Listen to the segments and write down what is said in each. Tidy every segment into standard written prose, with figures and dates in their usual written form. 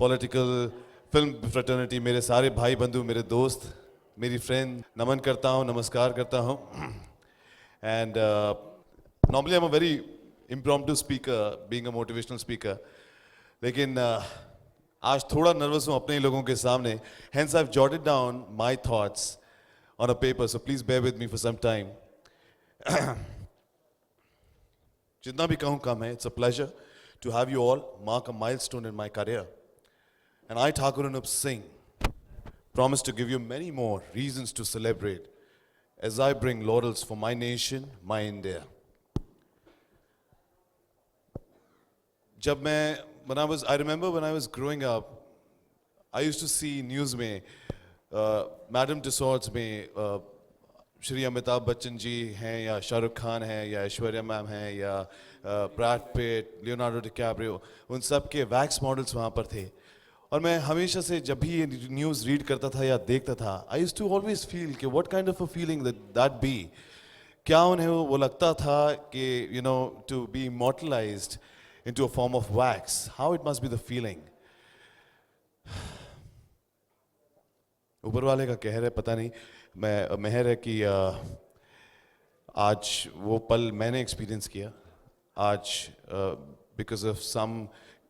Political film fraternity, मेरे सारे भाई बंधु, मेरे दोस्त, मेरी फ्रेंड, नमन करता हूँ, नमस्कार करता हूँ. And normally I am a very impromptu speaker, being a motivational speaker, लेकिन आज थोड़ा नर्वस हूँ अपने ही लोगों के सामने. Hence I've jotted down my thoughts on a paper, so please bear with me for some time. जितना भी कहूँ कम है. It's a pleasure to have you all mark a milestone in my career. And I, Thakur Anup Singh, promise to give you many more reasons to celebrate as I bring laurels for my nation, my India. I remember when I was growing up, I used to see news में Madame Tussauds में श्री अमिताभ बच्चन जी हैं या शाहरुख खान हैं या Aishwarya ma'am हैं या Brad Pitt, Leonardo DiCaprio, उन सब के वैक्स मॉडल्स वहाँ पर थे. और मैं हमेशा से जब भी ये न्यूज़ रीड करता था या देखता था, I used to always feel कि what kind of a feeling that be. क्या उन्हें वो लगता था कि you know to be immortalized into a form of wax, how it must be the feeling. ऊपर वाले का कहर है, पता नहीं, मैं मेहर है कि आज वो पल मैंने एक्सपीरियंस किया. आज because of some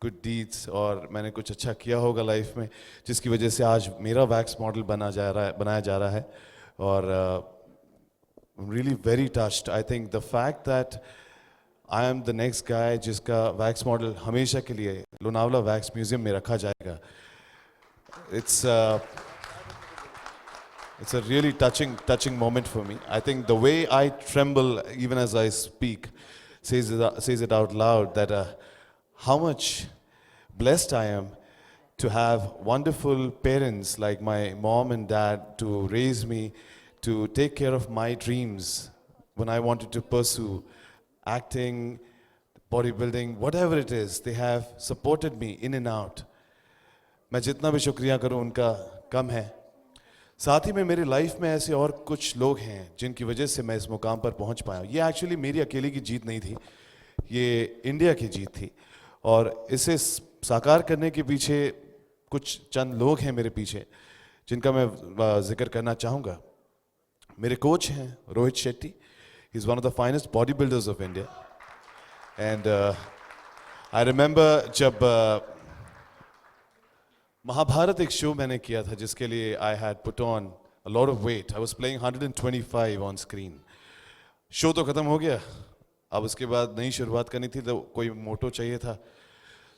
good deeds, और मैंने कुछ अच्छा किया होगा लाइफ में, जिसकी वजह से आज मेरा वैक्स मॉडल बनाया जा रहा है. और really very touched. I think the fact that I am the next guy जिसका वैक्स मॉडल हमेशा के लिए लोनावला वैक्स म्यूजियम में रखा जाएगा. It's a really touching moment for me. I think the way I tremble even as I speak says it out loud that how much blessed I am to have wonderful parents like my mom and dad to raise me, to take care of my dreams when I wanted to pursue acting, bodybuilding, whatever it is. They have supported me in and out. मैं जितना भी शुक्रिया करूं उनका कम है. साथ ही में मेरी लाइफ में ऐसे और कुछ लोग हैं जिनकी वजह से मैं इस मुकाम पर पहुंच पाया. ये एक्चुअली मेरी अकेले की जीत नहीं थी, ये इंडिया की जीत थी. और इसे साकार करने के पीछे कुछ चंद लोग हैं मेरे पीछे, जिनका मैं जिक्र करना चाहूँगा. मेरे कोच हैं Rohit Shetty. He's one of the finest bodybuilders of India. And I remember जब महाभारत एक शो मैंने किया था जिसके लिए I had put on a lot of weight. I was playing 125 on screen. Show तो खत्म हो गया, अब उसके बाद नई शुरुआत करनी थी तो कोई मोटो चाहिए था.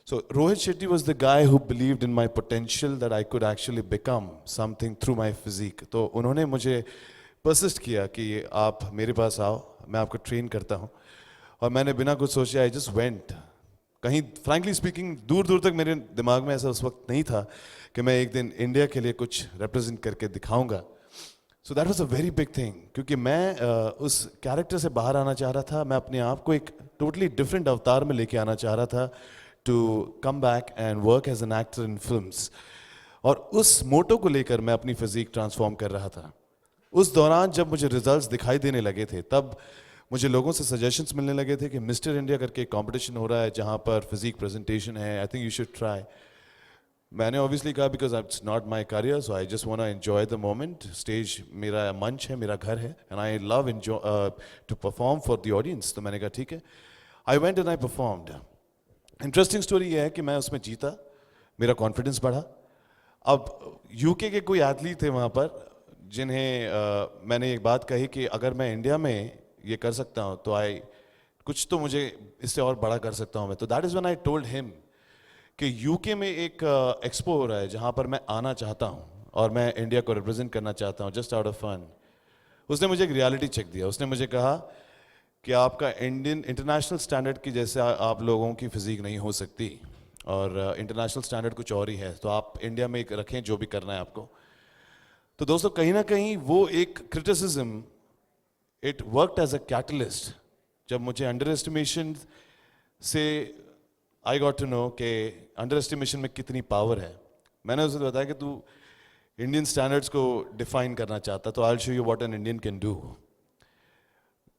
So Rohit Shetty was the guy who believed in my potential that I could actually become something through my physique. तो उन्होंने मुझे परसिस्ट किया कि आप मेरे पास आओ, मैं आपको ट्रेन करता हूँ. और मैंने बिना कुछ सोचे आई जस्ट वेंट. कहीं फ्रैंकली स्पीकिंग दूर दूर तक मेरे दिमाग में ऐसा उस वक्त नहीं था कि मैं एक दिन इंडिया के लिए कुछ रिप्रेजेंट करके दिखाऊंगा. So that was a very big thing, क्योंकि मैं उस कैरेक्टर से बाहर आना चाह रहा था. मैं अपने आप को एक टोटली डिफरेंट अवतार में लेके आना चाह रहा था to come back and work as an actor in films. और उस मोटो को लेकर मैं अपनी फिजिक ट्रांसफॉर्म कर रहा था. उस दौरान जब मुझे रिजल्ट्स दिखाई देने लगे थे, तब मुझे लोगों से सजेशंस मिलने लगे थे कि मिस्टर इंडिया करके एक कंपटीशन हो रहा है जहां पर फिजिक प्रेजेंटेशन है, I think you should try. मैंने ऑब्वियसली कहा because it's not my career, so I just want to enjoy the moment. Stage मेरा मंच है, मेरा घर है, and I love to perform for the audience. तो मैंने कहा ठीक है. I went and I performed. Interesting story ये है कि मैं उसमें जीता, मेरा कॉन्फिडेंस बढ़ा. अब यूके के कोई एथलीट थे वहाँ पर जिन्हें मैंने एक बात कही कि अगर मैं इंडिया में ये कर सकता हूँ तो कुछ तो मुझे इससे और बड़ा कर सकता हूँ मैं. तो that is when I told him कि यूके में एक एक्सपो हो रहा है जहाँ पर मैं आना चाहता हूँ और मैं इंडिया को रिप्रेजेंट करना चाहता हूँ जस्ट आउट ऑफ फन. उसने मुझे एक रियलिटी चेक दिया. उसने मुझे कहा कि आपका इंटरनेशनल स्टैंडर्ड की जैसे आप लोगों की फिजिक नहीं हो सकती, और इंटरनेशनल स्टैंडर्ड कुछ और ही है, तो आप इंडिया में एक रखें जो भी करना है आपको. तो दोस्तों कहीं ना कहीं वो एक criticism, it worked as a catalyst. जब मुझे अंडर एस्टिमेशन से आई गॉट टू नो कि अंडर एस्टिमेशन में कितनी पावर है. मैंने उसे बताया कि तू इंडियन स्टैंडर्ड्स को डिफाइन करना चाहता तो I will show you what an Indian can do.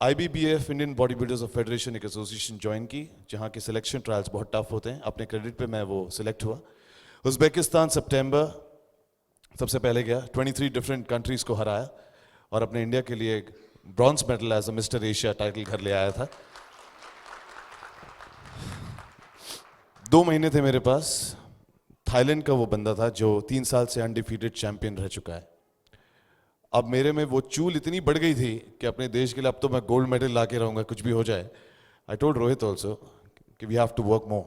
IBBF Indian body builders of federation एक एसोसिएशन ज्वाइन की, जहाँ के सिलेक्शन ट्रायल्स बहुत टफ होते हैं. अपने क्रेडिट पे मैं वो सिलेक्ट हुआ. उज़्बेकिस्तान सितंबर सबसे पहले गया, 23 डिफरेंट कंट्रीज को हराया और अपने इंडिया के लिए bronze medal as a Mister Asia title घर ले आया था। 2 महीने थे मेरे पास। थाईलैंड का वो बंदा था जो 3 साल से अनडिफीटेड चैंपियन रह चुका है। अब मेरे में वो चूल इतनी बढ़ गई थी कि अपने देश के लिए अब तो मैं गोल्ड मेडल ला के रहूंगा कुछ भी हो जाए। आई टोल्ड रोहित ऑल्सो कि we have to work more.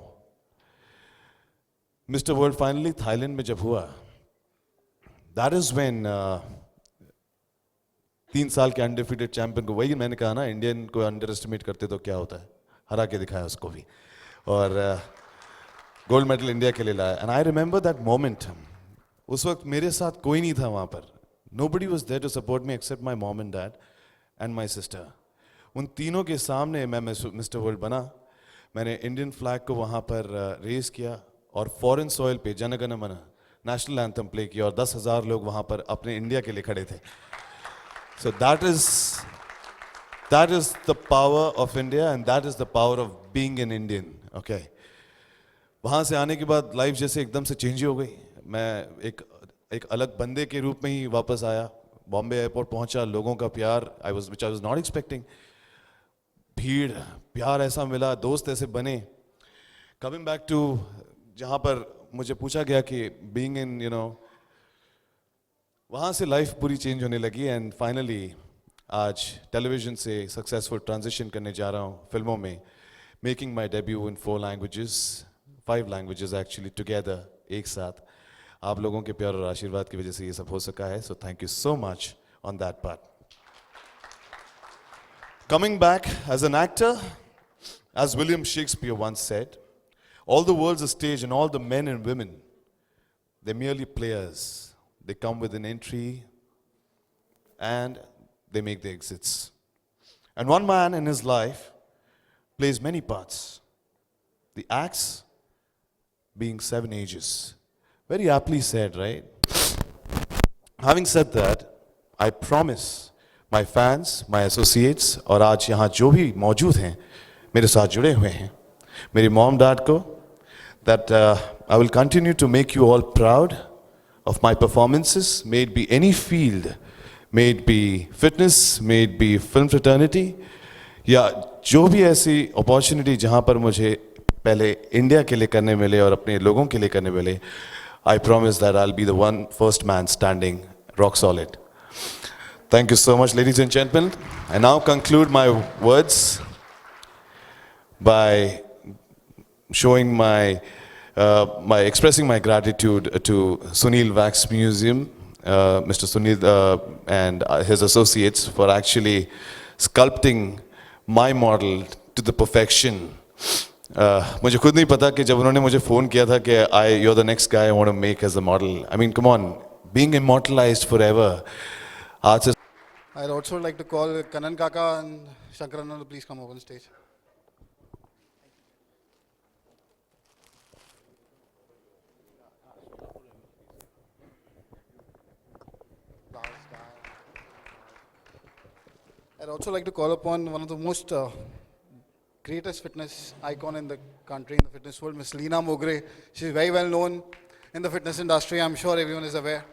Mister World finally Thailand में जब हुआ, दैट इज व्हेन 3 साल के अनडिफीटेड चैंपियन को, वही मैंने कहा ना, इंडियन को अंडर एस्टिमेट करते तो क्या होता है, हरा के दिखाया उसको भी और गोल्ड मेडल इंडिया के लिए लाया। And I remember that moment. उस वक्त मेरे साथ कोई नहीं था वहां पर। Nobody was there to support me except my mom and dad and my sister. उन तीनों के सामने मैं मिस्टर वर्ल्ड बना। मैंने इंडियन फ्लैग को वहाँ पर रेस किया और फॉरेन सॉइल पे जन गण मन नेशनल एंथम प्ले किया और 10,000 लोग वहाँ पर अपने इंडिया के लिए खड़े थे। So that is the power of India and that is the power of being an Indian. Okay. वहाँ से आने के बाद लाइफ जैसे एकदम से चेंज हो गई। मैं एक अलग बंदे के रूप में ही वापस आया। बॉम्बे एयरपोर्ट पहुंचा, लोगों का प्यार which I was not expecting। भीड़, प्यार ऐसा मिला, दोस्त ऐसे बने। कमिंग बैक टू जहाँ पर मुझे पूछा गया कि बीइंग इन वहाँ से लाइफ पूरी चेंज होने लगी। एंड फाइनली आज टेलीविजन से सक्सेसफुल ट्रांजिशन करने जा रहा हूँ फिल्मों में, making my debut in 4 languages, 5 languages actually together, एक साथ। आप लोगों के प्यार और आशीर्वाद की वजह से ये सब हो सका है। So thank you so much on that part. Coming back as an actor, as William Shakespeare once said, all the world's a stage and all the men and women, they're merely players. They come with an entry and they make the exits. And one man in his life plays many parts. The acts being 7 ages. Very aptly said, right? Having said that, I promise my fans, my associates और आज यहाँ जो भी मौजूद हैं मेरे साथ जुड़े हुए हैं, मेरी mom dad को, that I will continue to make you all proud of my performances, may it be any field, may it be fitness, may it be film fraternity, या जो भी ऐसी अपॉर्चुनिटी जहाँ पर मुझे पहले इंडिया के लिए करने मिले और अपने लोगों के लिए करने मिले, I promise that I'll be the first man standing rock solid. Thank you so much, ladies and gentlemen. I now conclude my words by showing expressing my gratitude to Sunil Wax Museum, Mr. Sunil and his associates for actually sculpting my model to the perfection. मुझे खुद नहीं पता कि जब उन्होंने मुझे phone किया था कि you're the next guy I want to make as a model. I mean, come on, being immortalized forever. आज से I'd also like to call Kanan Kaka and Shankaranand to please come over on stage. I'd also like to call upon one of the most greatest fitness icon in the country, in the fitness world, Miss Leena Mogre. She's very well known in the fitness industry. I'm sure everyone is aware.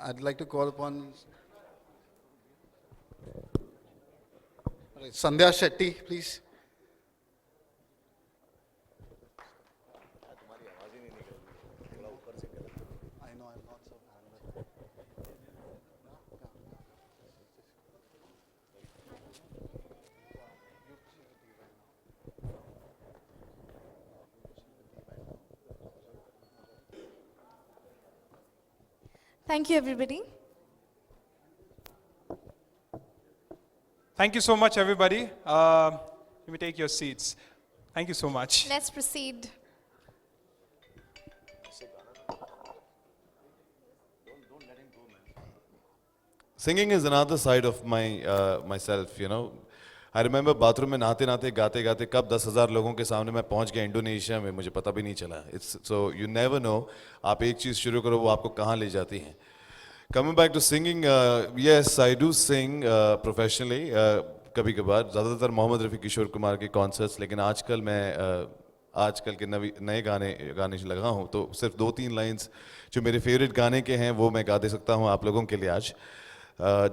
I'd like to call upon Sandhya Shetty, please. I know I'm not so bad. Thank you, everybody. Thank you so much, everybody. You may take your seats. Thank you so much. Let's proceed. Singing is another side of myself, I remember bathroom में नहाते नहाते गाते गाते कब 10,000 लोगों के सामने मैं पहुंच गया इंडोनेशिया में, मुझे पता भी नहीं चला. It's so you never know, आप एक चीज़ शुरू करो वो आपको कहाँ ले जाती हैं. Coming back to singing, yes, I do sing professionally. कभी कभार ज़्यादातर मोहम्मद रफ़ी किशोर कुमार के कॉन्सर्ट्स, लेकिन आजकल मैं आजकल के नए गाने गाने लगा हूँ, तो सिर्फ 2-3 लाइंस जो मेरे फेवरेट गाने के हैं वो मैं गा दे सकता हूँ आप लोगों के लिए आज.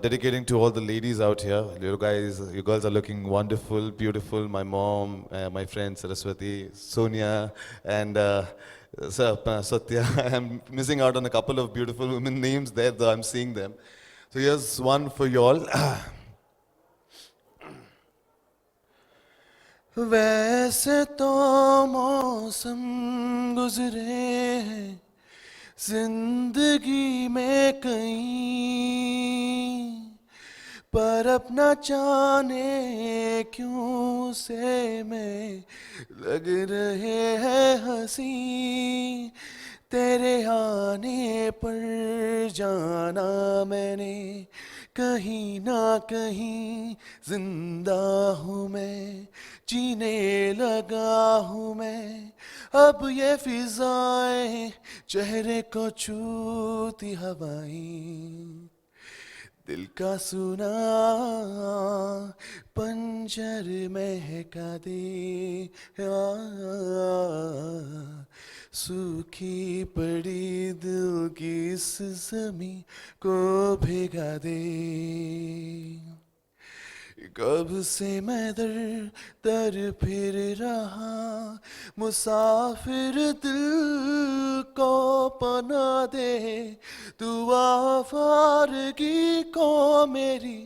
Dedicating to all the ladies out here. You girls are looking wonderful, beautiful. My mom, my friend Saraswati, Sonia, and Satya. I'm missing out on a couple of beautiful women names there, though I'm seeing them. So here's one for you all. वैसे तो मौसम गुजरे हैं जिंदगी में कई, पर अपना जाने क्यों से में लग रहे हैं हंसी. तेरे आने पर जाना मैंने कहीं ना कहीं, जिंदा हूँ मैं, जीने लगा हूँ मैं. अब ये फिजाएं चेहरे को छूती हवाएं, दिल का सुना पंजर महका दे. सूखी पड़ी दिल की इस ज़मीं को भिगा दे. कब से मैं दर दर फिर रहा, मुसाफिर दिल को पना दे. तू आवारगी को मेरी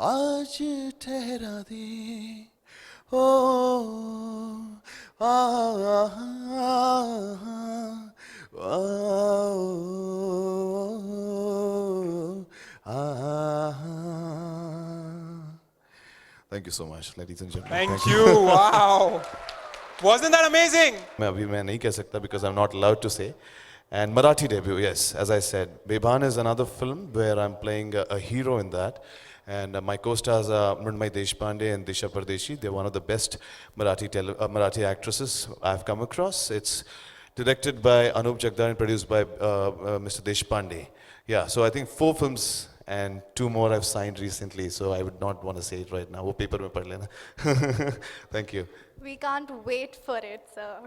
आज ठहरा दे. ओ आ Thank you so much, ladies and gentlemen. Thank you. Wow. Wasn't that amazing? मैं नहीं कह सकता because I'm not allowed to say. And Marathi debut, yes, as I said, Bebhan is another film where I'm playing a hero in that. And my co-stars are Mrunmayee Deshpande and Disha Pardeshi. They're one of the best Marathi actresses I've come across. It's directed by Anup Jagdar and produced by Mr. Deshpande. Yeah, so I think 4 films and 2 more I've signed recently, so I would not want to say it right now. वो paper में पढ़ लेना. Thank you. We can't wait for it, sir.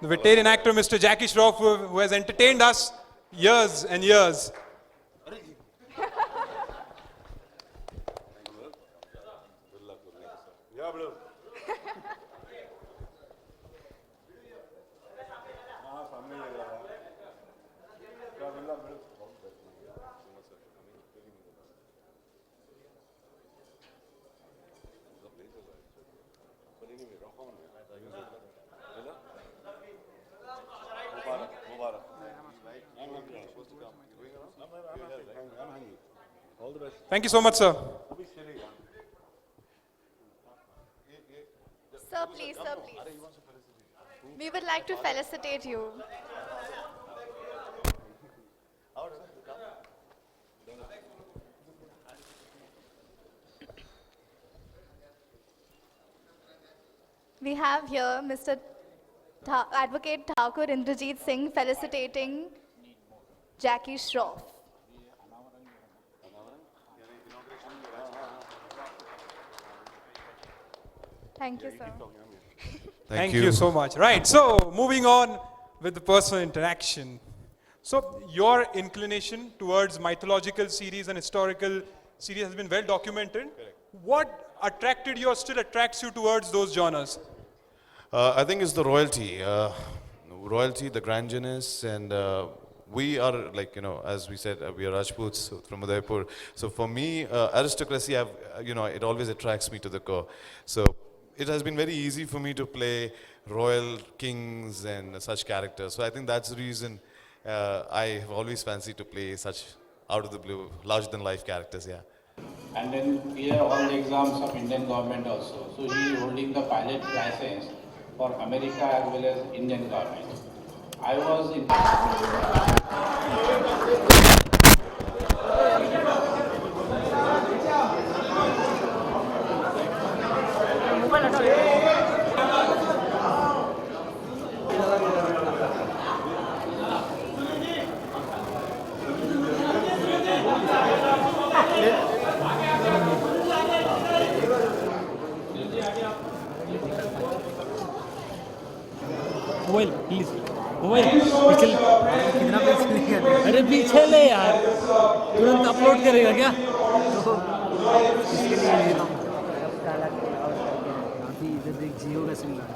The veteran actor, Mr. Jackie Shroff, who has entertained us years and years. Thank you so much, sir. Sir, please, sir, please. We would like to felicitate you. We have here Mr. Advocate Thakur Indrajit Singh felicitating Jackie Shroff. Thank you, sir. Thank you so much. Right, so moving on with the personal interaction. So your inclination towards mythological series and historical series has been well documented. What attracted you or still attracts you towards those genres? I think it's the royalty. Royalty, the grandness, and we are like, as we said, we are Rajputs from Udaipur. So for me, aristocracy, it always attracts me to the core. So it has been very easy for me to play royal kings and such characters. So I think that's the reason I have always fancied to play such out of the blue, larger than life characters, yeah. And then clear all the exams of Indian government also. So he is holding the pilot license for America as well as Indian government. I was in mobile please, mobile पीछे कितना पीछे, अरे पीछे ले यार, तुरंत upload करेगा क्या? तो इसके लिए ले रहा हूँ अभी इधर देख जियो का सिम लगा।